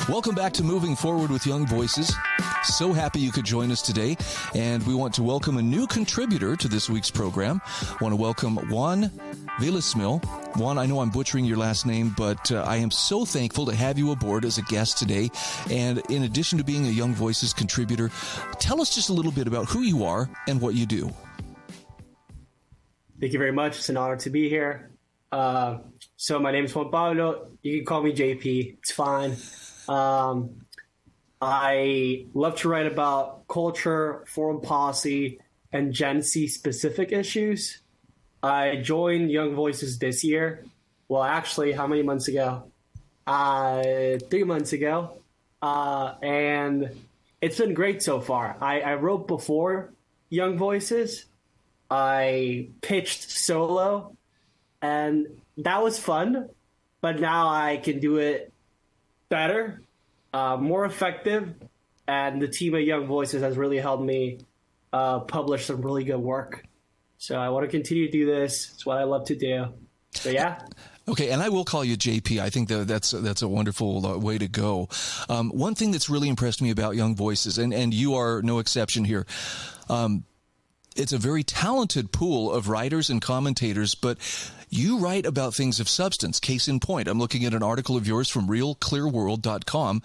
Welcome back to Moving Forward with Young Voices. So happy you could join us today. And we want to welcome a new contributor to this week's program. I want to welcome Juan Villasmil. Juan, I know I'm butchering your last name, but I am so thankful to have you aboard as a guest today. And in addition to being a Young Voices contributor, tell us just a little bit about who you are and what you do. Thank you very much. It's an honor to be here. So my name is Juan Pablo. You can call me JP. It's fine. I love to write about culture, foreign policy, and Gen Z specific issues. I joined Young Voices this year. Well, actually, how many months ago? 3 months ago. And it's been great so far. I wrote before Young Voices. I pitched solo, and that was fun. But now I can do it better, more effective, and the team at Young Voices has really helped me publish some really good work. So I want to continue to do this. It's what I love to do. So yeah. Okay, and I will call you JP. I think that's a wonderful way to go. One thing that's really impressed me about Young Voices, and you are no exception here, it's a very talented pool of writers and commentators, but you write about things of substance. Case in point, I'm looking at an article of yours from realclearworld.com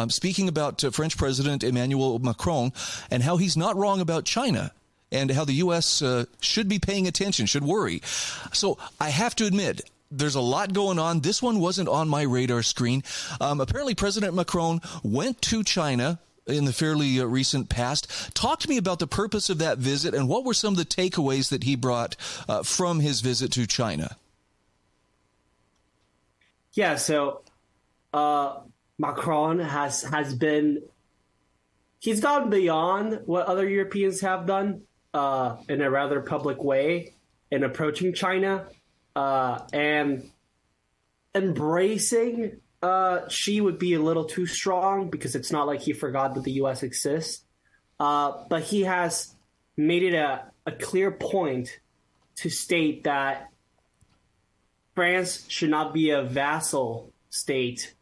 speaking about French President Emmanuel Macron and how he's not wrong about China and how the U.S. Should be paying attention, should worry. So I have to admit, there's a lot going on. This one wasn't on my radar screen. Apparently, President Macron went to China in the fairly recent past. Talk to me about the purpose of that visit and what were some of the takeaways that he brought from his visit to China? Yeah, so Macron has been, he's gone beyond what other Europeans have done in a rather public way in approaching China and embracing Xi would be a little too strong because it's not like he forgot that the U.S. exists. But he has made it a clear point to state that France should not be a vassal state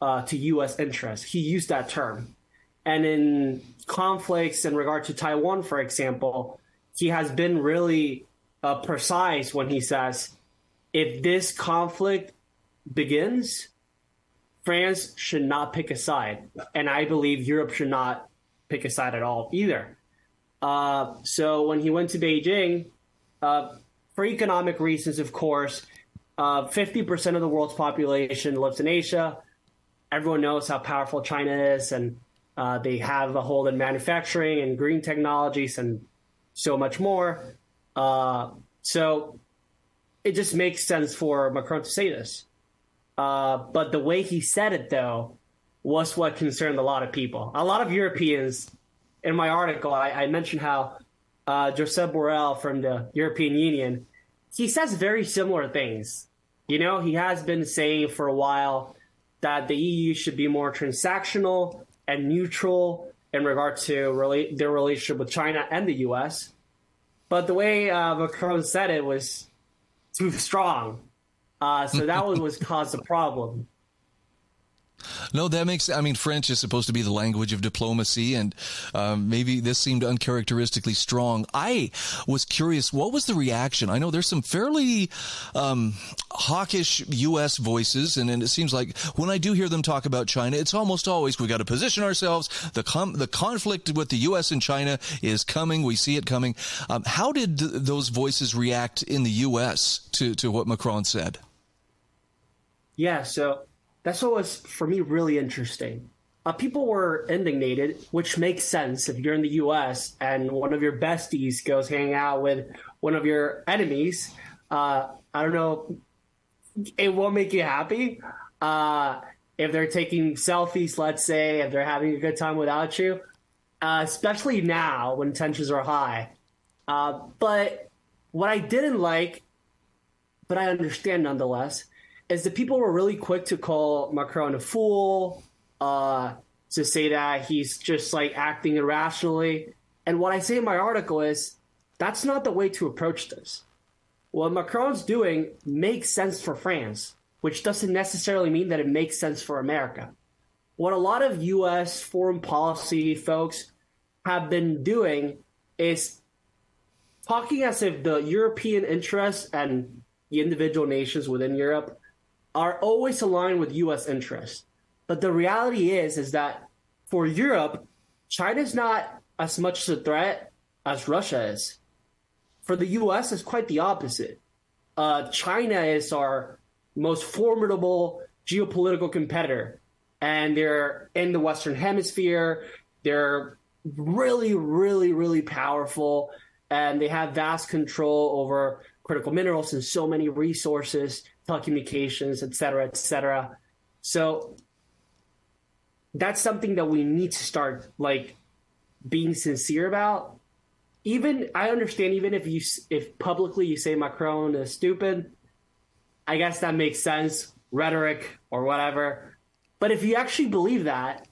to U.S. interests. He used that term. And in conflicts in regard to Taiwan, for example, he has been really precise when he says, if this conflict begins, France should not pick a side, and I believe Europe should not pick a side at all either. So when he went to Beijing, for economic reasons, of course, 50% of the world's population lives in Asia. Everyone knows how powerful China is, and they have a hold in manufacturing and green technologies and so much more. So it just makes sense for Macron to say this. But the way he said it, though, was what concerned a lot of people. A lot of Europeans, in my article, I mentioned how Josep Borrell from the European Union, he says very similar things. You know, he has been saying for a while that the EU should be more transactional and neutral in regard to their relationship with China and the U.S. But the way Macron said it was too strong. So that was caused a problem. No, that makes, I mean, French is supposed to be the language of diplomacy, and maybe this seemed uncharacteristically strong. I was curious, what was the reaction? I know there's some fairly hawkish U.S. voices, and it seems like when I do hear them talk about China, it's almost always, we got to position ourselves. The conflict with the U.S. and China is coming. We see it coming. How did those voices react in the U.S. to what Macron said? Yeah, so that's what was, for me, really interesting. People were indignated, which makes sense if you're in the U.S. and one of your besties goes hang out with one of your enemies. I don't know, it won't make you happy. If they're taking selfies, let's say, if they're having a good time without you, especially now when tensions are high. But what I didn't like, but I understand nonetheless, is that people were really quick to call Macron a fool, to say that he's just like acting irrationally. And what I say in my article is That's not the way to approach this. What Macron's doing makes sense for France, which doesn't necessarily mean that it makes sense for America. What a lot of U.S. foreign policy folks have been doing is talking as if the European interests and the individual nations within Europe are always aligned with U.S. interests. But the reality is that for Europe, China's not as much a threat as Russia is. For the U.S., it's quite the opposite. China is our most formidable geopolitical competitor, and they're in the Western Hemisphere. They're really, really, really powerful, and they have vast control over critical minerals and so many resources, telecommunications, et cetera, et cetera. So that's something that we need to start being sincere about. Even I understand, even if publicly you say Macron is stupid, I guess that makes sense, rhetoric or whatever. But if you actually believe that,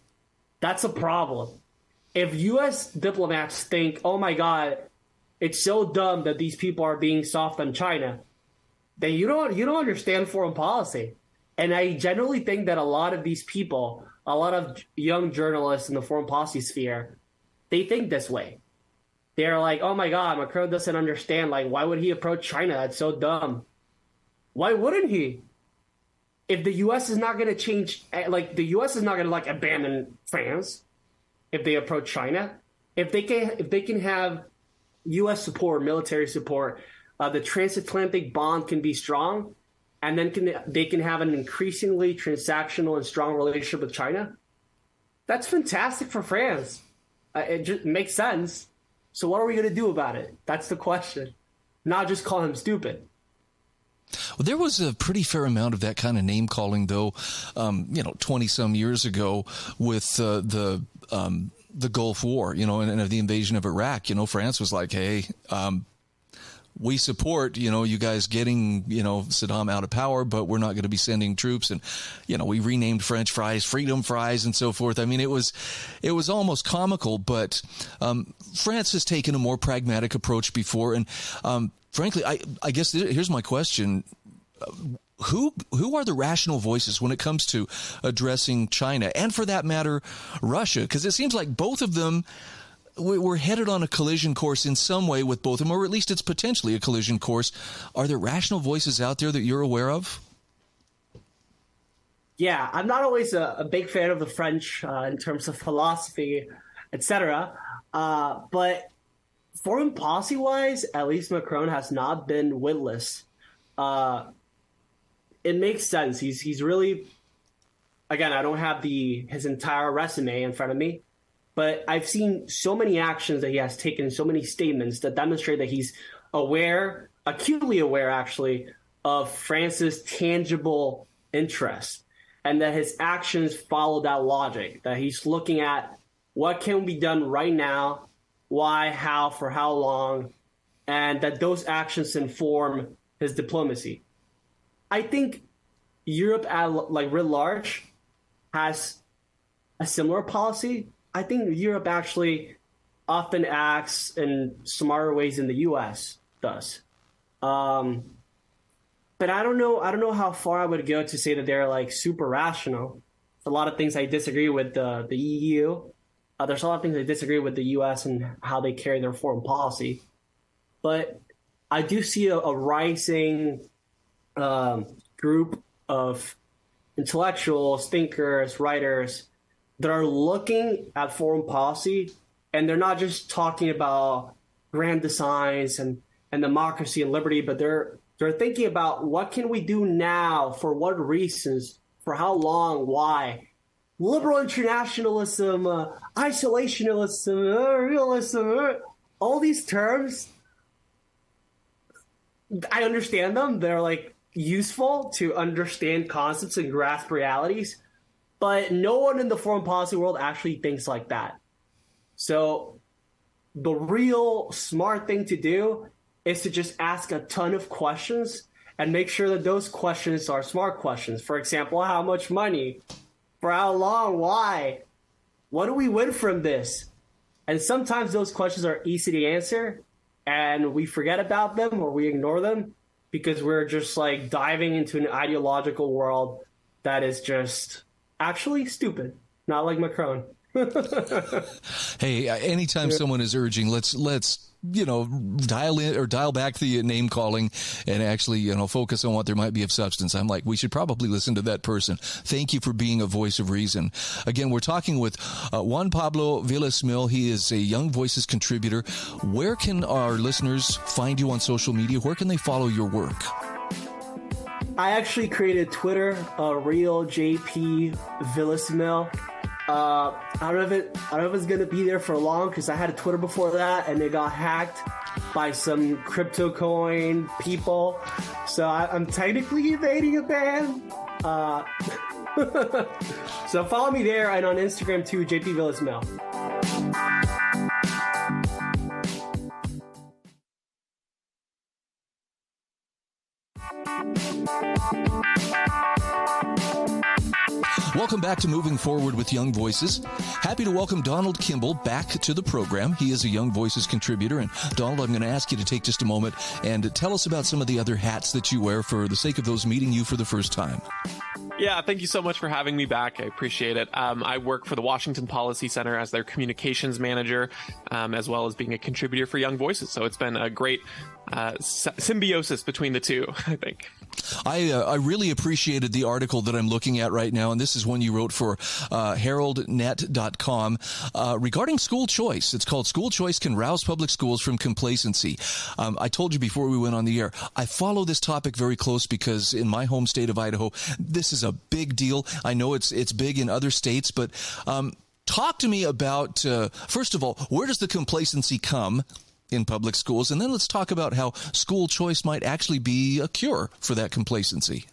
that's a problem. If U.S. diplomats think, oh my God, it's so dumb that these people are being soft on China, then you don't understand foreign policy. And I generally think that a lot of these people, a lot of young journalists in the foreign policy sphere, they think this way. They're like, oh my God, Macron doesn't understand. Why would he approach China? That's so dumb. Why wouldn't he? If the U.S. is not going to change, the U.S. is not going to abandon France if they approach China. If they can have U.S. support, military support, the transatlantic bond can be strong, and then they can have an increasingly transactional and strong relationship with China. That's fantastic for France. It just makes sense. So what are we going to do about it? That's the question. Not just call him stupid. Well, there was a pretty fair amount of that kind of name calling, though, 20 some years ago with the Gulf War, and the invasion of Iraq. France was like, hey, we support, you guys getting, Saddam out of power, but we're not going to be sending troops. And, we renamed French fries, freedom fries, and so forth. I mean, it was almost comical, but France has taken a more pragmatic approach before. And frankly, I guess here's my question. Who are the rational voices when it comes to addressing China and, for that matter, Russia? Because it seems like both of them, we're headed on a collision course in some way with both of them, or at least it's potentially a collision course. Are there rational voices out there that you're aware of? Yeah, I'm not always a big fan of the French in terms of philosophy, etc. But foreign policy-wise, at least Macron has not been witless. It makes sense. He's really, again, I don't have his entire resume in front of me, but I've seen so many actions that he has taken, so many statements that demonstrate that he's aware, acutely aware, actually, of France's tangible interests, and that his actions follow that logic, that he's looking at what can be done right now, why, how, for how long, and that those actions inform his diplomacy. I think Europe, writ large, has a similar policy. I think Europe actually often acts in smarter ways than the U.S. does. But I don't know how far I would go to say that they're super rational. There's a lot of things I disagree with the EU. There's a lot of things I disagree with the U.S. and how they carry their foreign policy. But I do see a rising group of intellectuals, thinkers, writers that are looking at foreign policy, and they're not just talking about grand designs and democracy and liberty, but they're thinking about what can we do now, for what reasons, for how long, why. Liberal internationalism, isolationism, realism, all these terms, I understand them. They're useful to understand concepts and grasp realities. But no one in the foreign policy world actually thinks like that. So the real smart thing to do is to just ask a ton of questions and make sure that those questions are smart questions. For example, how much money? For how long? Why? What do we win from this? And sometimes those questions are easy to answer, and we forget about them or we ignore them because we're just like diving into an ideological world that is just actually stupid, not like Macron. Hey, anytime someone is urging, let's dial in or dial back the name calling and actually focus on what there might be of substance, I'm like, we should probably listen to that person. Thank you for being a voice of reason. Again, we're talking with Juan Pablo Villasmil. He is a Young Voices contributor. Where can our listeners find you on social media? Where can they follow your work? I actually created Twitter, real JP Villasmil. I don't know if it's gonna be there for long because I had a Twitter before that and it got hacked by some crypto coin people. So I'm technically evading a ban. So follow me there and on Instagram too, JP Villasmil. Welcome back to Moving Forward with Young Voices. Happy to welcome Donald Kimball back to the program. He is a Young Voices contributor. And Donald, I'm going to ask you to take just a moment and tell us about some of the other hats that you wear for the sake of those meeting you for the first time. Yeah, thank you so much for having me back. I appreciate it. I work for the Washington Policy Center as their communications manager, as well as being a contributor for Young Voices. So it's been a great symbiosis between the two, I think. I really appreciated the article that I'm looking at right now, and this is one you wrote for heraldnet.com regarding school choice. It's called School Choice Can Rouse Public Schools from Complacency. I told you before we went on the air, I follow this topic very close because in my home state of Idaho, this is a big deal. I know it's big in other states, but talk to me about, first of all, where does the complacency come in public schools? And then let's talk about how school choice might actually be a cure for that complacency.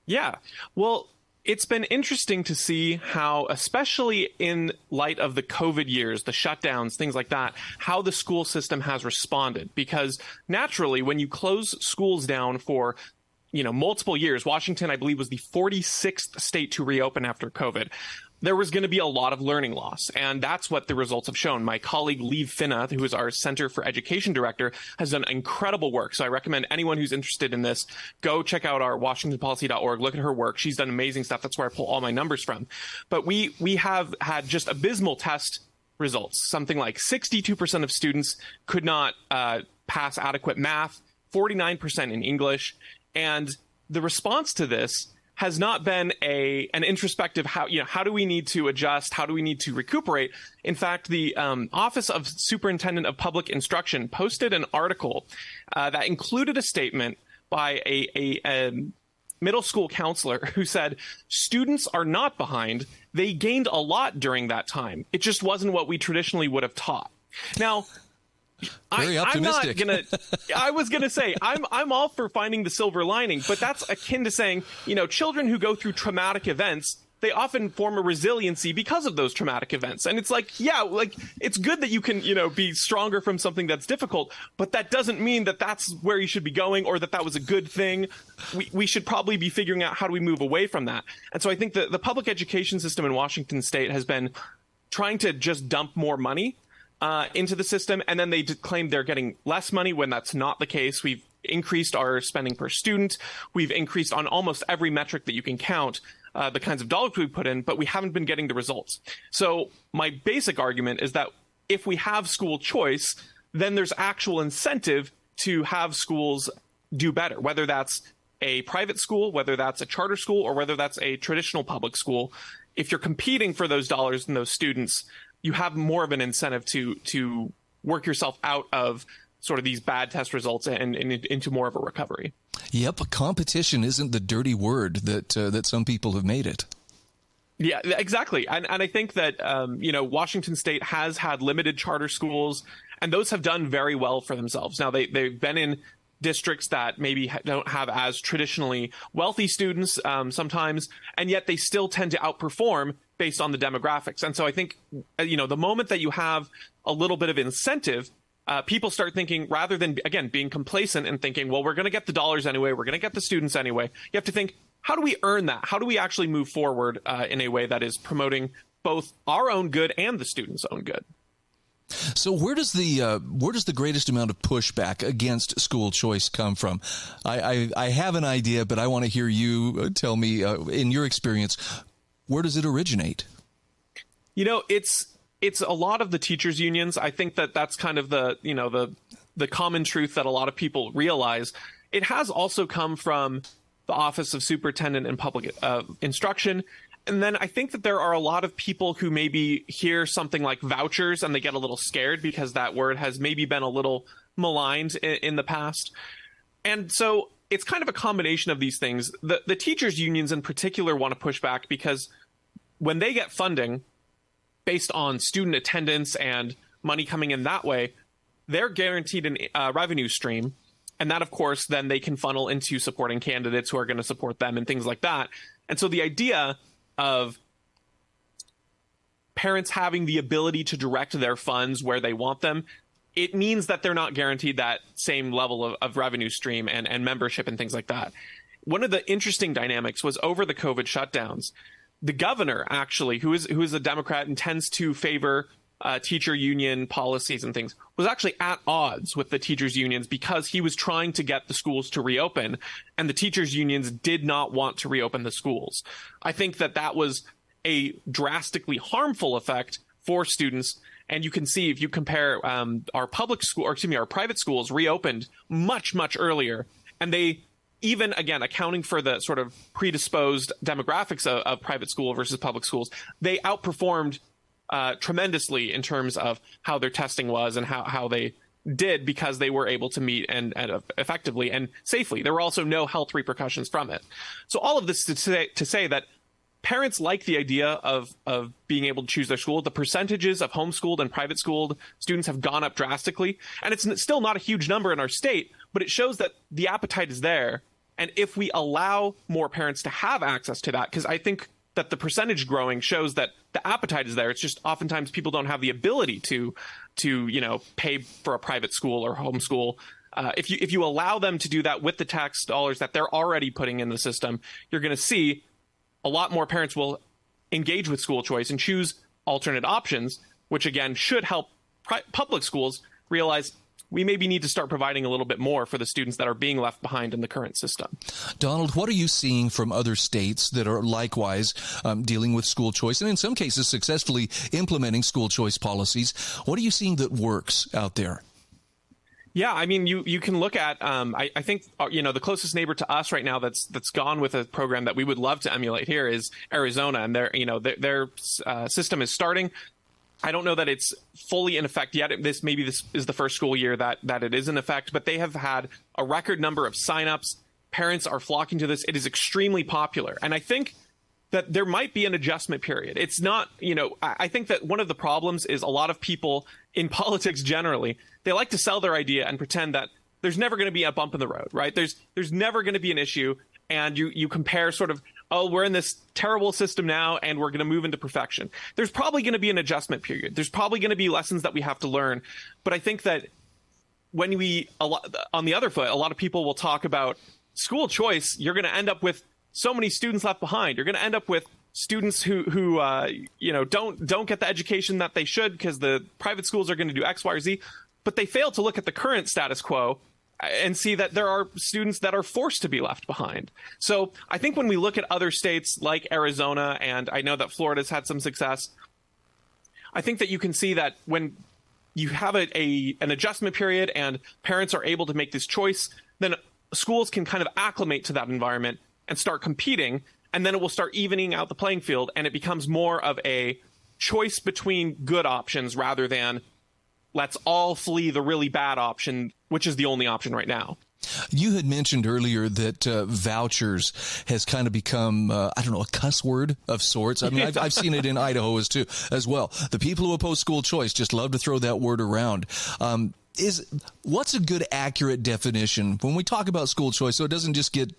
Yeah, well, it's been interesting to see how, especially in light of the COVID years, the shutdowns, things like that, how the school system has responded. Because naturally, when you close schools down for multiple years, Washington, I believe, was the 46th state to reopen after COVID. There was going to be a lot of learning loss, and that's what the results have shown. My colleague, Liv Finna, who is our Center for Education Director, has done incredible work. So I recommend anyone who's interested in this, go check out our WashingtonPolicy.org, look at her work. She's done amazing stuff. That's where I pull all my numbers from. But we have had just abysmal test results. Something like 62% of students could not pass adequate math, 49% in English. And the response to this has not been an introspective how do we need to adjust, how do we need to recuperate. In fact, the Office of Superintendent of Public Instruction posted an article that included a statement by a middle school counselor who said, students are not behind. They gained a lot during that time. It just wasn't what we traditionally would have taught. Now, very optimistic. I was gonna say I'm all for finding the silver lining, but that's akin to saying, children who go through traumatic events, they often form a resiliency because of those traumatic events. And it's like, yeah, like it's good that you can, be stronger from something that's difficult, but that doesn't mean that that's where you should be going or that was a good thing. We should probably be figuring out how do we move away from that. And so I think the public education system in Washington state has been trying to just dump more money into the system, and then they claim they're getting less money when that's not the case. We've increased our spending per student. We've increased on almost every metric that you can count the kinds of dollars we put in, but we haven't been getting the results. So my basic argument is that if we have school choice, then there's actual incentive to have schools do better, whether that's a private school, whether that's a charter school, or whether that's a traditional public school. If you're competing for those dollars and those students, you have more of an incentive to work yourself out of sort of these bad test results and into more of a recovery. Yep, competition isn't the dirty word that some people have made it. Yeah, exactly. And I think that, Washington State has had limited charter schools, and those have done very well for themselves. Now, they've been in districts that maybe don't have as traditionally wealthy students sometimes, and yet they still tend to outperform based on the demographics. And so I think, the moment that you have a little bit of incentive, people start thinking, rather than, again, being complacent and thinking, well, we're going to get the dollars anyway, we're going to get the students anyway. You have to think, how do we earn that? How do we actually move forward in a way that is promoting both our own good and the students' own good? So where does the greatest amount of pushback against school choice come from? I have an idea, but I want to hear you tell me, in your experience, where does it originate? It's a lot of the teachers' unions. I think that's kind of the common truth that a lot of people realize. It has also come from the Office of Superintendent and Public Instruction. And then I think that there are a lot of people who maybe hear something like vouchers and they get a little scared because that word has maybe been a little maligned in the past. And so it's kind of a combination of these things. The teachers' unions in particular want to push back because when they get funding based on student attendance and money coming in that way, they're guaranteed a revenue stream. And that, of course, then they can funnel into supporting candidates who are going to support them and things like that. And so the idea of parents having the ability to direct their funds where they want them, it means that they're not guaranteed that same level of revenue stream and membership and things like that. One of the interesting dynamics was over the COVID shutdowns, the governor, actually, who is a Democrat and tends to favor teacher union policies and things, was actually at odds with the teachers unions because he was trying to get the schools to reopen, and the teachers unions did not want to reopen the schools. I think that was a drastically harmful effect for students. And you can see, if you compare our private schools reopened much, much earlier, and they, even again, accounting for the sort of predisposed demographics of private school versus public schools, they outperformed tremendously in terms of how their testing was and how they did, because they were able to meet and effectively and safely. There were also no health repercussions from it. So all of this to say that parents like the idea of being able to choose their school. The percentages of homeschooled and private schooled students have gone up drastically, and it's still not a huge number in our state, but it shows that the appetite is there. And if we allow more parents to have access to that, because I think that the percentage growing shows that the appetite is there. It's just oftentimes people don't have the ability to pay for a private school or homeschool. If you allow them to do that with the tax dollars that they're already putting in the system, you're going to see a lot more parents will engage with school choice and choose alternate options, which again should help public schools realize we maybe need to start providing a little bit more for the students that are being left behind in the current system. Donald, what are you seeing from other states that are likewise dealing with school choice and in some cases successfully implementing school choice policies? What are you seeing that works out there? Yeah, I mean, you can look at, I think, the closest neighbor to us right now that's gone with a program that we would love to emulate here is Arizona, and their system is starting. I don't know that it's fully in effect yet. This is the first school year that it is in effect, but they have had a record number of signups. Parents are flocking to this. It is extremely popular. And I think that there might be an adjustment period. It's not, I think that one of the problems is a lot of people in politics generally, they like to sell their idea and pretend that there's never going to be a bump in the road, right? There's never going to be an issue. And you compare sort of, oh, we're in this terrible system now and we're going to move into perfection. There's probably going to be an adjustment period. There's probably going to be lessons that we have to learn. But I think that when on the other foot, a lot of people will talk about school choice. You're going to end up with so many students left behind. You're going to end up with students who don't get the education that they should because the private schools are going to do X, Y, or Z. But they fail to look at the current status quo and see that there are students that are forced to be left behind. So I think when we look at other states like Arizona, and I know that Florida's had some success, I think that you can see that when you have an adjustment period and parents are able to make this choice, then schools can kind of acclimate to that environment and start competing, and then it will start evening out the playing field, and it becomes more of a choice between good options rather than let's all flee the really bad option, which is the only option right now. You had mentioned earlier that vouchers has kind of become, a cuss word of sorts. I mean, I've seen it in Idaho as well. The people who oppose school choice just love to throw that word around. What's a good, accurate definition when we talk about school choice so it doesn't just get,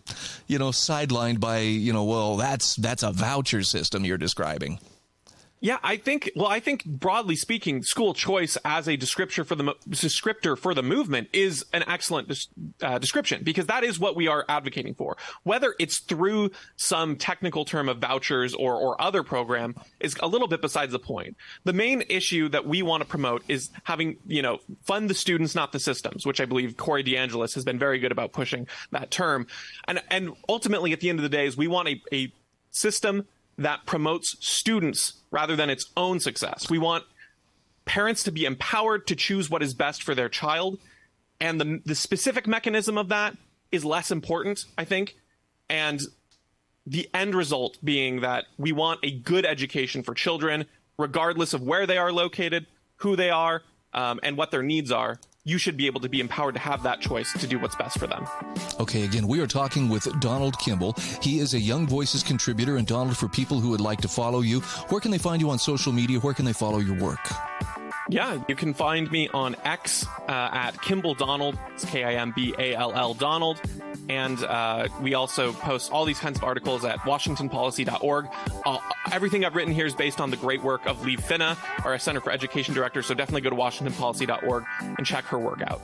sidelined by, well, that's a voucher system you're describing? Yeah, I think broadly speaking, school choice as a descriptor for the movement is an excellent description, because that is what we are advocating for. Whether it's through some technical term of vouchers or other program is a little bit besides the point. The main issue that we want to promote is having, fund the students, not the systems, which I believe Corey DeAngelis has been very good about pushing that term. And ultimately, at the end of the day, is we want a system that promotes students rather than its own success. We want parents to be empowered to choose what is best for their child. And the specific mechanism of that is less important, I think. And the end result being that we want a good education for children, regardless of where they are located, who they are, and what their needs are. You should be able to be empowered to have that choice to do what's best for them. Okay, again, we are talking with Donald Kimball. He is a Young Voices contributor. And Donald, for people who would like to follow you, where can they find you on social media? Where can they follow your work? Yeah, you can find me on X at Kimball Donald. It's Kimball Donald. And we also post all these kinds of articles at washingtonpolicy.org. Everything I've written here is based on the great work of Lee Finna, our Center for Education Director. So definitely go to washingtonpolicy.org and check her work out.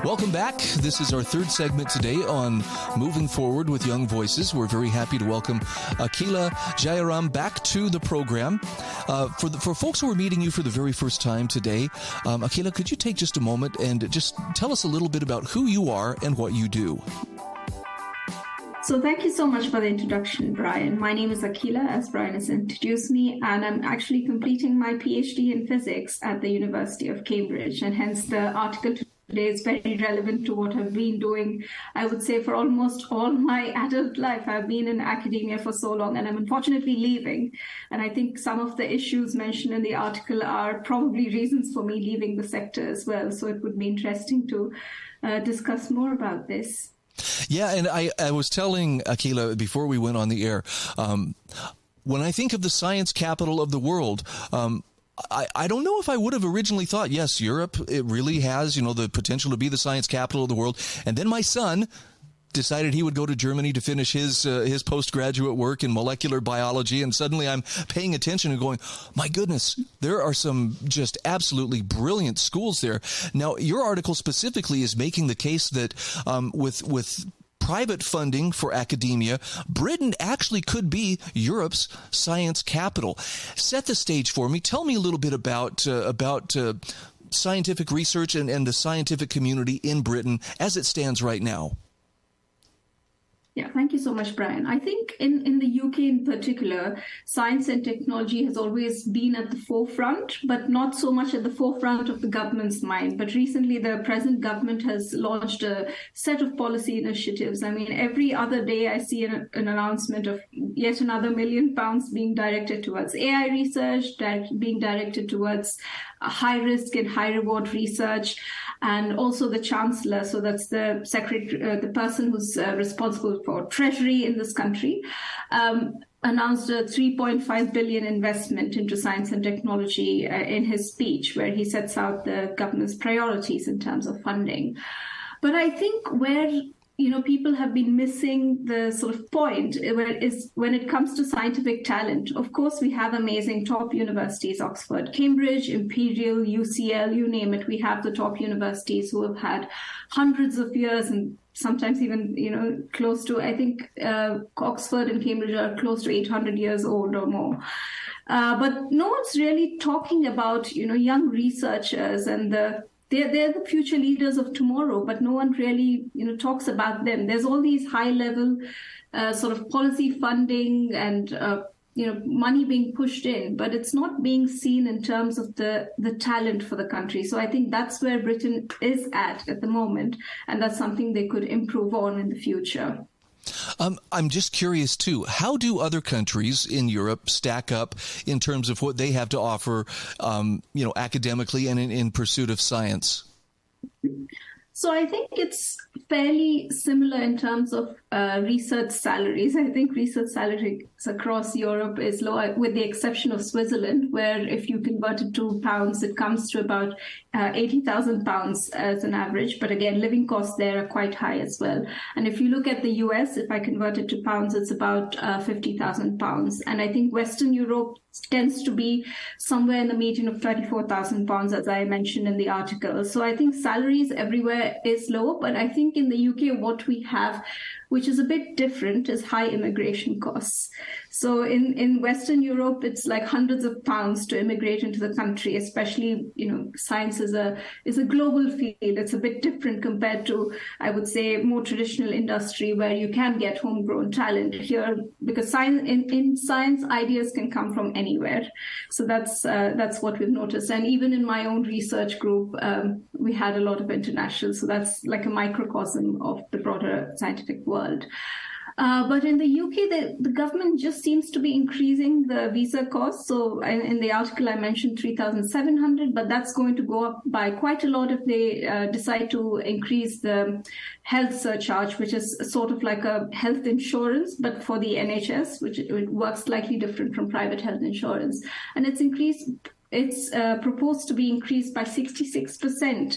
Welcome back. This is our third segment today on Moving Forward with Young Voices. We're very happy to welcome Akhila Jayaram back to the program. For folks who are meeting you for the very first time today, Akhila, could you take just a moment and just tell us a little bit about who you are and what you do? So thank you so much for the introduction, Brian. My name is Akhila, as Brian has introduced me, and I'm actually completing my PhD in physics at the University of Cambridge, and hence the article today is very relevant to what I've been doing, I would say, for almost all my adult life. I've been in academia for so long, and I'm unfortunately leaving. And I think some of the issues mentioned in the article are probably reasons for me leaving the sector as well. So it would be interesting to discuss more about this. Yeah, and I was telling Akhila before we went on the air, when I think of the science capital of the world, I don't know if I would have originally thought, yes, Europe, it really has, the potential to be the science capital of the world. And then my son decided he would go to Germany to finish his postgraduate work in molecular biology. And suddenly I'm paying attention and going, my goodness, there are some just absolutely brilliant schools there. Now, your article specifically is making the case that with private funding for academia, Britain actually could be Europe's science capital. Set the stage for me. Tell me a little bit about scientific research and the scientific community in Britain as it stands right now. Yeah, thank you so much, Brian. I think in the UK in particular, science and technology has always been at the forefront, but not so much at the forefront of the government's mind. But recently, the present government has launched a set of policy initiatives. I mean, every other day I see an announcement of yet another £1 million being directed towards AI research, being directed towards high-risk and high-reward research. And also the chancellor, so that's the secretary, the person who's responsible for treasury in this country, announced a 3.5 billion investment into science and technology in his speech, where he sets out the government's priorities in terms of funding. But I think where people have been missing the sort of point is when it comes to scientific talent. Of course, we have amazing top universities, Oxford, Cambridge, Imperial, UCL, you name it. We have the top universities who have had hundreds of years and sometimes even, close to, I think Oxford and Cambridge are close to 800 years old or more. But no one's really talking about, young researchers and they're the future leaders of tomorrow, but no one really, talks about them. There's all these high-level sort of policy funding and, money being pushed in, but it's not being seen in terms of the talent for the country. So I think that's where Britain is at the moment, and that's something they could improve on in the future. I'm just curious, too. How do other countries in Europe stack up in terms of what they have to offer, academically and in pursuit of science? So I think it's fairly similar in terms of research salaries. I think research salaries across Europe is low, with the exception of Switzerland, where if you convert it to pounds, it comes to about 80,000 pounds as an average. But again, living costs there are quite high as well. And if you look at the US, if I convert it to pounds, it's about 50,000 pounds. And I think Western Europe tends to be somewhere in the median of 34,000 pounds, as I mentioned in the article. So I think salaries everywhere is low, but I think in the UK, what we have, which is a bit different, is high immigration costs. So in Western Europe, it's like hundreds of pounds to immigrate into the country, especially, science is a global field. It's a bit different compared to, I would say, more traditional industry where you can get homegrown talent here, because in science, ideas can come from anywhere. So that's what we've noticed. And even in my own research group, we had a lot of international. So that's like a microcosm of the broader scientific world. But in the UK, the government just seems to be increasing the visa costs. So in the article, I mentioned 3,700, but that's going to go up by quite a lot if they decide to increase the health surcharge, which is sort of like a health insurance, but for the NHS, which it works slightly different from private health insurance. And it's proposed to be increased by 66%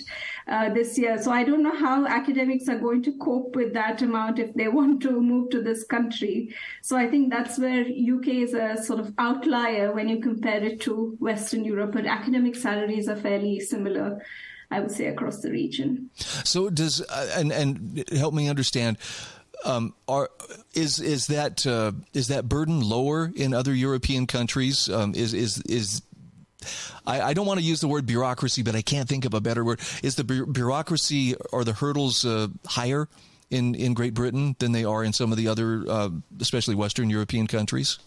this year. So I don't know how academics are going to cope with that amount if they want to move to this country. So I think that's where UK is a sort of outlier when you compare it to Western Europe, but academic salaries are fairly similar, I would say, across the region. So does, and help me understand, is that burden lower in other European countries? I don't want to use the word bureaucracy, but I can't think of a better word. Is the bureaucracy or the hurdles higher in Great Britain than they are in some of the other, especially Western European countries?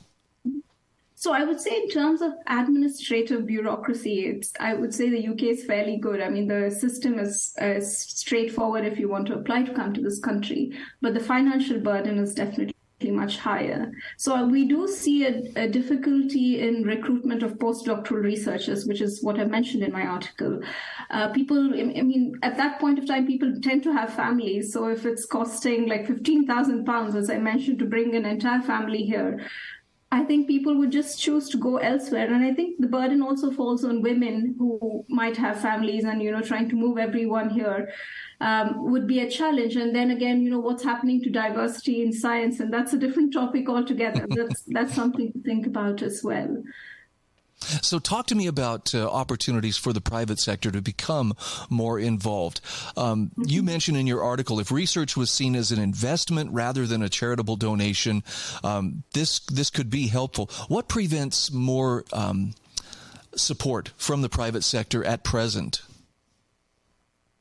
So I would say in terms of administrative bureaucracy, I would say the UK is fairly good. I mean, the system is straightforward if you want to apply to come to this country, but the financial burden is definitely much higher. So we do see a difficulty in recruitment of postdoctoral researchers, which is what I mentioned in my article. People, at that point of time, people tend to have families. So if it's costing like £15,000, as I mentioned, to bring an entire family here, I think people would just choose to go elsewhere. And I think the burden also falls on women who might have families and, trying to move everyone here would be a challenge. And then again, what's happening to diversity in science? And that's a different topic altogether. That's something to think about as well. So talk to me about opportunities for the private sector to become more involved. You mentioned in your article, if research was seen as an investment rather than a charitable donation, this could be helpful. What prevents more support from the private sector at present?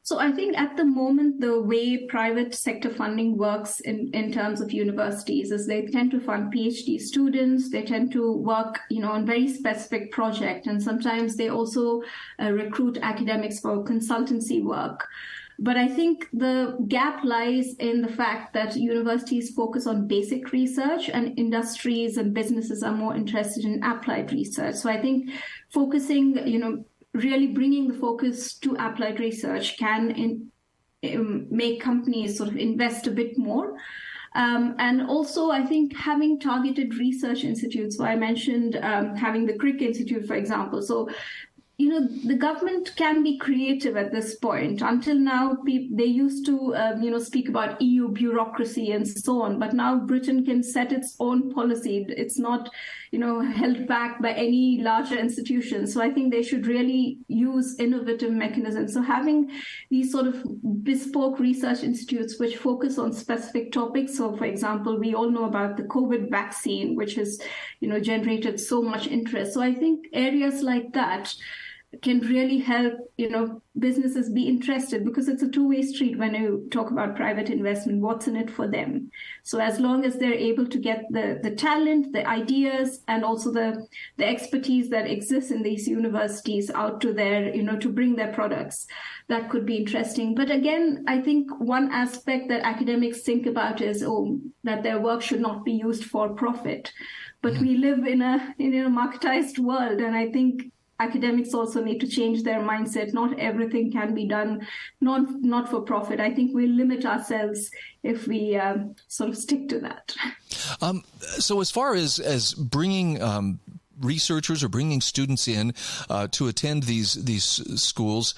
So I think at the moment, the way private sector funding works in terms of universities is they tend to fund PhD students. They tend to work, on very specific projects. And sometimes they also recruit academics for consultancy work. But I think the gap lies in the fact that universities focus on basic research and industries and businesses are more interested in applied research. So I think focusing, really bringing the focus to applied research can make companies sort of invest a bit more. And also, I think having targeted research institutes, so I mentioned having the Crick Institute, for example. So, the government can be creative at this point. Until now, they used to, speak about EU bureaucracy and so on. But now Britain can set its own policy. It's not, held back by any larger institutions. So I think they should really use innovative mechanisms. So having these sort of bespoke research institutes which focus on specific topics. So, for example, we all know about the COVID vaccine, which has, generated so much interest. So I think areas like that can really help, businesses be interested, because it's a two-way street when you talk about private investment. What's in it for them? So as long as they're able to get the talent, the ideas, and also the expertise that exists in these universities out to their, to bring their products, that could be interesting. But again, I think one aspect that academics think about is, that their work should not be used for profit. But we live in a marketized world, and I think academics also need to change their mindset. Not everything can be done not for profit. I think we limit ourselves if we sort of stick to that. So as far as bringing researchers or bringing students in to attend these schools,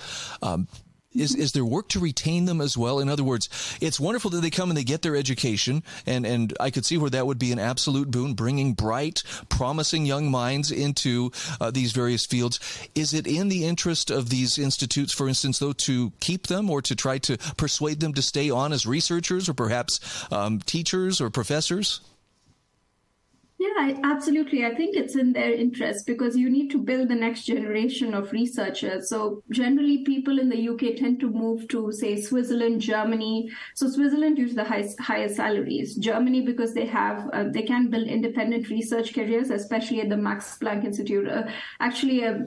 is there work to retain them as well? In other words, it's wonderful that they come and they get their education, and I could see where that would be an absolute boon, bringing bright, promising young minds into these various fields. Is it in the interest of these institutes, for instance, though, to keep them or to try to persuade them to stay on as researchers or perhaps teachers or professors? Yeah, absolutely. I think it's in their interest because you need to build the next generation of researchers. So generally, people in the UK tend to move to, say, Switzerland, Germany. So Switzerland due to the higher salaries. Germany because they can build independent research careers, especially at the Max Planck Institute.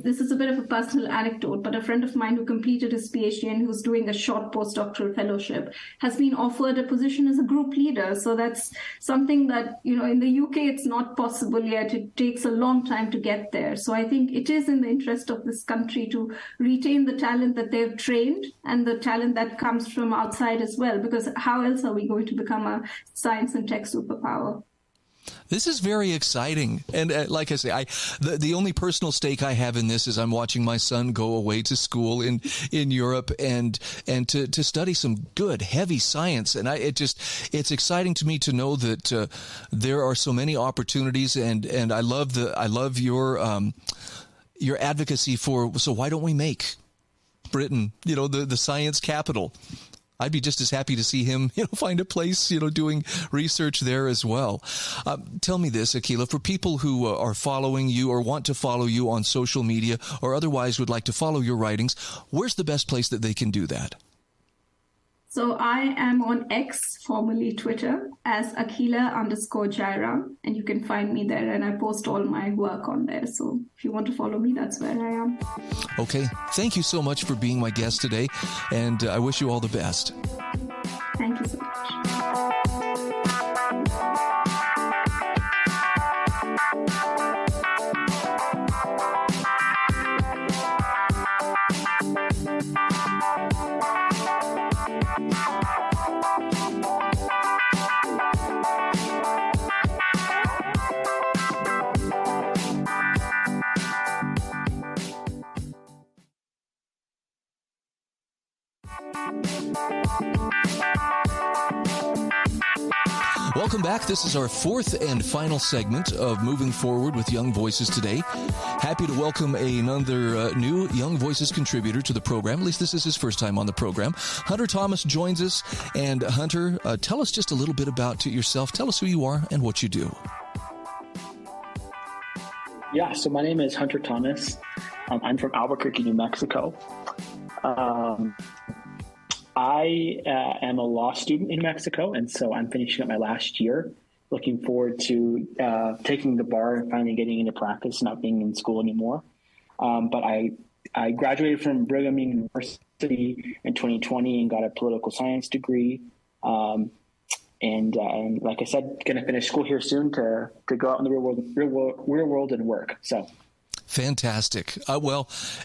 This is a bit of a personal anecdote, but a friend of mine who completed his PhD and who's doing a short postdoctoral fellowship has been offered a position as a group leader. So that's something that, in the UK, it's not possible yet. It takes a long time to get there. So I think it is in the interest of this country to retain the talent that they've trained and the talent that comes from outside as well, because how else are we going to become a science and tech superpower? This is very exciting. And like I say, the only personal stake I have in this is I'm watching my son go away to school in Europe and to study some good, heavy science. And it's exciting to me to know that there are so many opportunities. And I love your advocacy for, so why don't we make Britain, the science capital? I'd be just as happy to see him, find a place, doing research there as well. Tell me this, Akhila, for people who are following you or want to follow you on social media or otherwise would like to follow your writings, where's the best place that they can do that? So I am on X, formerly Twitter, as Akhila_Jayaram, and you can find me there, and I post all my work on there. So if you want to follow me, that's where I am. Okay. Thank you so much for being my guest today, and I wish you all the best. Thank you so much. Welcome back. This is our fourth and final segment of Moving Forward with Young Voices today. Happy to welcome another new Young Voices contributor to the program. At least this is his first time on the program. Hunter Thomas joins us. And Hunter, tell us just a little bit about yourself. Tell us who you are and what you do. Yeah, so my name is Hunter Thomas. I'm from Albuquerque, New Mexico. I am a law student in Mexico, and so I'm finishing up my last year. Looking forward to taking the bar and finally getting into practice, not being in school anymore. But I graduated from Brigham Young University in 2020 and got a political science degree. And like I said, going to finish school here soon to go out in the real world and work. So. Fantastic.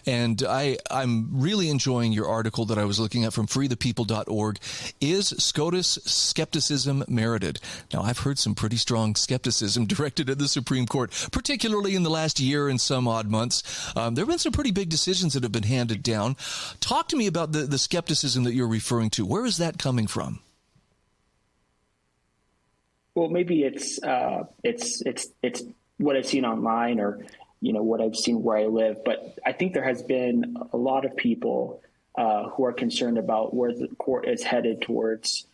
And I'm really enjoying your article that I was looking at from freethepeople.org. Is SCOTUS skepticism merited? Now, I've heard some pretty strong skepticism directed at the Supreme Court, particularly in the last year and some odd months. There have been some pretty big decisions that have been handed down. Talk to me about the skepticism that you're referring to. Where is that coming from? Well, maybe it's what I've seen online or what I've seen where I live. But I think there has been a lot of people who are concerned about where the court is headed towards.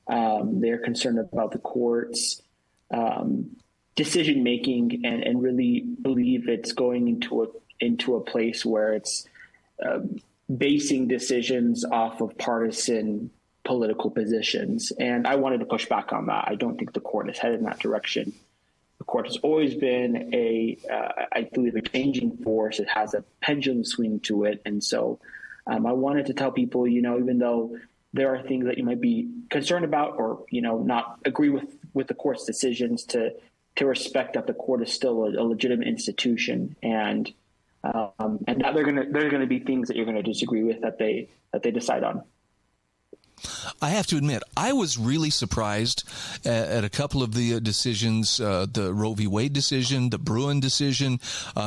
They're concerned about the court's decision making and really believe it's going into a place where it's basing decisions off of partisan political positions. And I wanted to push back on that. I don't think the court is headed in that direction. The court has always been I believe, a changing force. It has a pendulum swing to it. And so I wanted to tell people, even though there are things that you might be concerned about or, not agree with the court's decisions, to respect that the court is still a legitimate institution. And and that there's going to be things that you're going to disagree with that they decide on. I have to admit, I was really surprised at a couple of the decisions, the Roe v. Wade decision, the Bruin decision,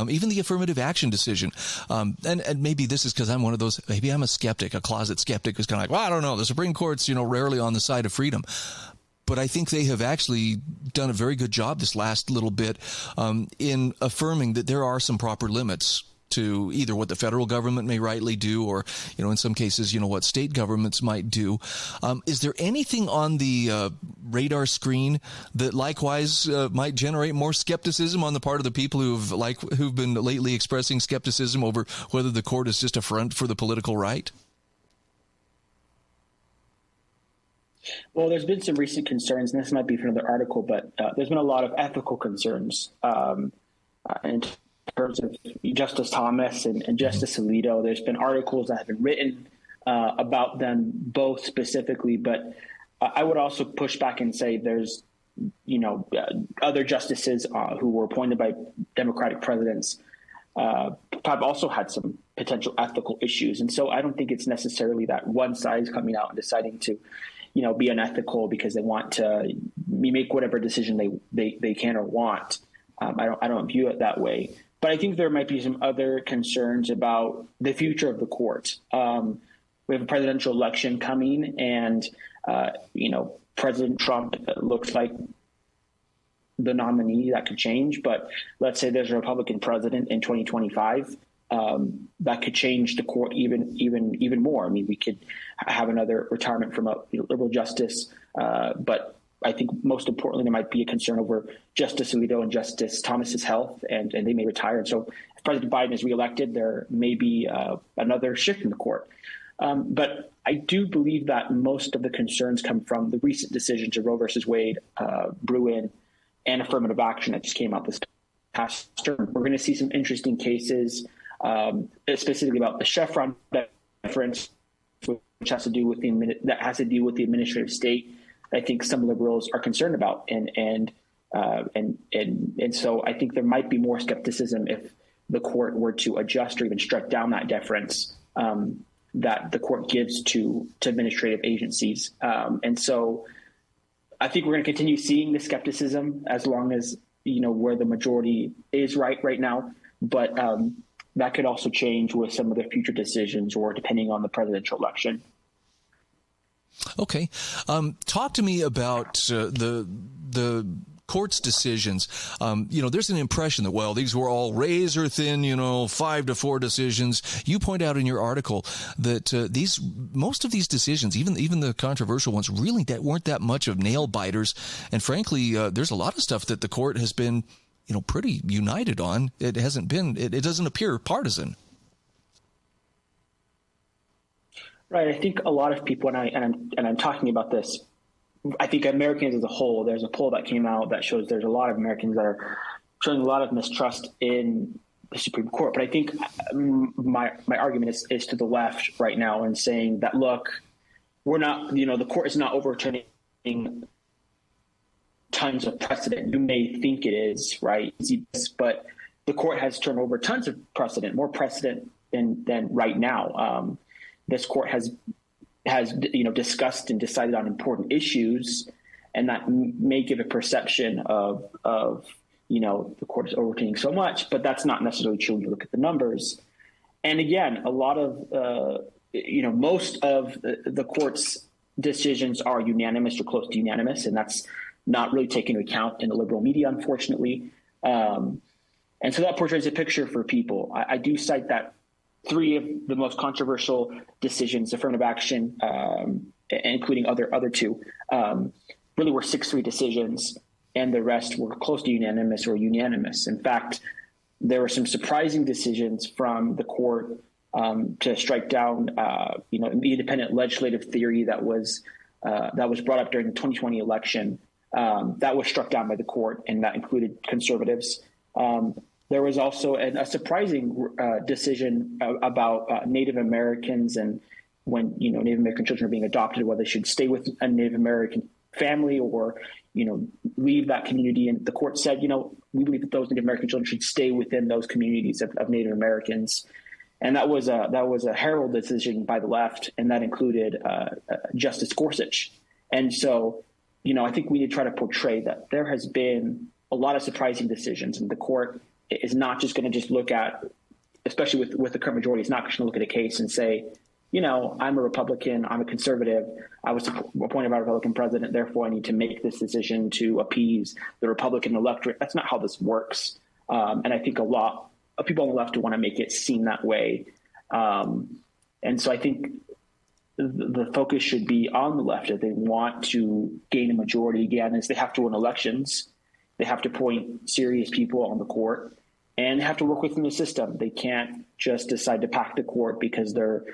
even the affirmative action decision. And maybe this is because I'm one of those, maybe I'm a skeptic, a closet skeptic who's kind of like, well, I don't know, the Supreme Court's, rarely on the side of freedom. But I think they have actually done a very good job this last little bit in affirming that there are some proper limits to either what the federal government may rightly do or, in some cases, what state governments might do. Is there anything on the radar screen that likewise might generate more skepticism on the part of the people who've been lately expressing skepticism over whether the court is just a front for the political right? Well, there's been some recent concerns, and this might be from another article, but there's been a lot of ethical concerns in terms of Justice Thomas and Justice Alito. There's been articles that have been written about them both specifically, but I would also push back and say there's, other justices who were appointed by Democratic presidents have also had some potential ethical issues. And so I don't think it's necessarily that one side is coming out and deciding to, be unethical because they want to make whatever decision they can or want. I don't view it that way. But I think there might be some other concerns about the future of the court. We have a presidential election coming, and President Trump looks like the nominee. That could change. But let's say there's a Republican president in 2025. That could change the court even more. I mean, we could have another retirement from a liberal justice, but I think most importantly, there might be a concern over Justice Alito and Justice Thomas's health, and they may retire. And so if President Biden is reelected, there may be another shift in the court. But I do believe that most of the concerns come from the recent decisions of Roe versus Wade, Bruin, and affirmative action that just came out this past term. We're going to see some interesting cases, specifically about the Chevron deference, which has to do with the administrative state. I think some liberals are concerned about, and so I think there might be more skepticism if the court were to adjust or even strike down that deference that the court gives to administrative agencies. And so I think we're going to continue seeing the skepticism as long as where the majority is right now. But that could also change with some of the future decisions or depending on the presidential election. Okay. Talk to me about the court's decisions. There's an impression that, well, these were all razor thin, 5-4 decisions. You point out in your article that most of these decisions, even the controversial ones, really weren't that much of nail biters. And frankly, there's a lot of stuff that the court has been, pretty united on. It doesn't appear partisan. Right. I think a lot of people, and I'm talking about this, I think Americans as a whole, there's a poll that came out that shows there's a lot of Americans that are showing a lot of mistrust in the Supreme Court. But I think my argument is to the left right now and saying that, look, we're not, the court is not overturning tons of precedent. You may think it is, right? But the court has turned over tons of precedent, more precedent than right now. This court has discussed and decided on important issues, and that may give a perception of the court is overturning so much, but that's not necessarily true when you look at the numbers. And again, a lot of most of the court's decisions are unanimous or close to unanimous, and that's not really taken into account in the liberal media, unfortunately. And so that portrays a picture for people. I do cite that 3 of the most controversial decisions, affirmative action, including other 2, really were 6-3 decisions, and the rest were close to unanimous or unanimous. In fact, there were some surprising decisions from the court to strike down, the independent legislative theory that was brought up during the 2020 election. That was struck down by the court, and that included conservatives. There was also a surprising decision about Native Americans and when Native American children are being adopted, whether they should stay with a Native American family or, leave that community. And the court said, we believe that those Native American children should stay within those communities of Native Americans. And that was a herald decision by the left, and that included Justice Gorsuch. And so, I think we need to try to portray that there has been a lot of surprising decisions, and the court is not just going to just look at, especially with the current majority, it's not just going to look at a case and say, I'm a Republican, I'm a conservative, I was appointed by a Republican president, therefore I need to make this decision to appease the Republican electorate. That's not how this works. And I think a lot of people on the left want to make it seem that way. And so I think the focus should be on the left. If they want to gain a majority again, is they have to win elections. They have to appoint serious people on the court and have to work within the system. They can't just decide to pack the court because they're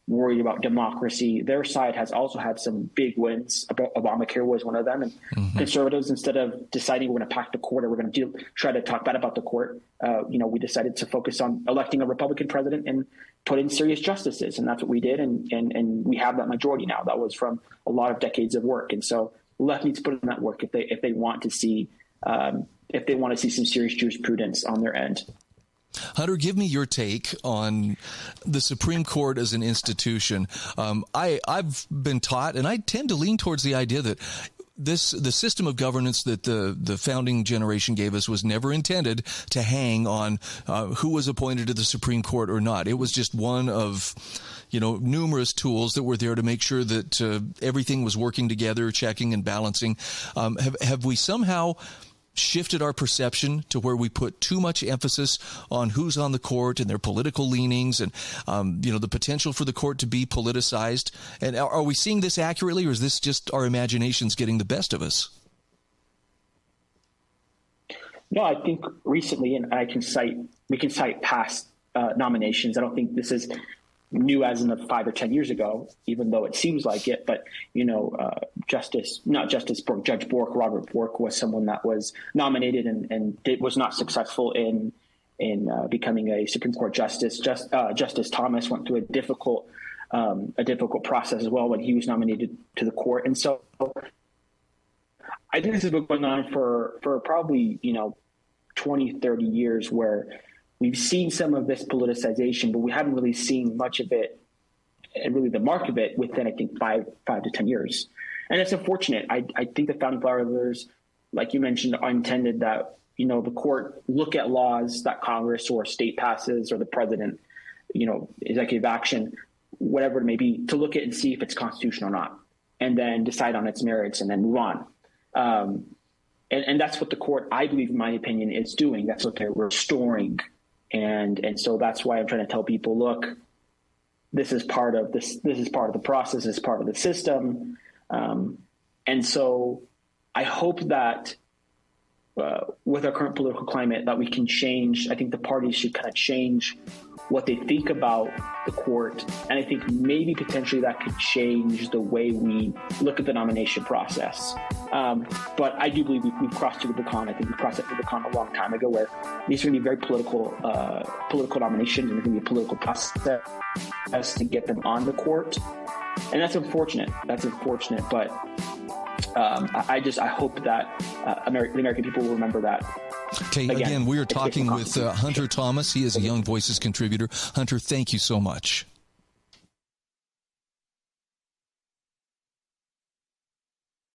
worried about democracy. Their side has also had some big wins. Obamacare was one of them. And conservatives, instead of deciding we're going to pack the court or we're going to try to talk bad about the court, we decided to focus on electing a Republican president and put in serious justices. And that's what we did. And we have that majority now. That was from a lot of decades of work. And so the left needs to put in that work if they want to see some serious jurisprudence on their end. Hunter, give me your take on the Supreme Court as an institution. I've been taught, and I tend to lean towards the idea that the system of governance that the founding generation gave us was never intended to hang on who was appointed to the Supreme Court or not. It was just one of numerous tools that were there to make sure that everything was working together, checking and balancing. Have we somehow shifted our perception to where we put too much emphasis on who's on the court and their political leanings and, the potential for the court to be politicized? And are we seeing this accurately, or is this just our imaginations getting the best of us? No, I think recently, and we can cite past nominations. I don't think this is new as in 5 or 10 years ago, even though it seems like it. But, Judge Bork, Robert Bork was someone that was nominated and was not successful in becoming a Supreme Court justice. Justice Thomas went through a difficult process as well when he was nominated to the court. And so I think this has been going on for probably, 20, 30 years, where we've seen some of this politicization, but we haven't really seen much of it and really the mark of it within, I think, 5 to 10 years. And it's unfortunate. I think the founding fathers, like you mentioned, are intended that, the court look at laws that Congress or state passes or the president, executive action, whatever it may be, to look at and see if it's constitutional or not, and then decide on its merits and then move on. And that's what the court, I believe, in my opinion, is doing. That's what they're restoring. And so that's why I'm trying to tell people, look, this is part of this. This is part of the process. This is part of the system. And so I hope that with our current political climate that we can change. I think the parties should kind of change what they think about the court. And I think maybe potentially that could change the way we look at the nomination process. But I do believe we've crossed the Rubicon. I think we crossed that Rubicon a long time ago, where these are going to be very political nominations, and there's going to be a political process to get them on the court. And that's unfortunate. But I hope that the American people will remember that. Okay, again, we are talking with Hunter Thomas. He is a Young Voices contributor. Hunter, thank you so much.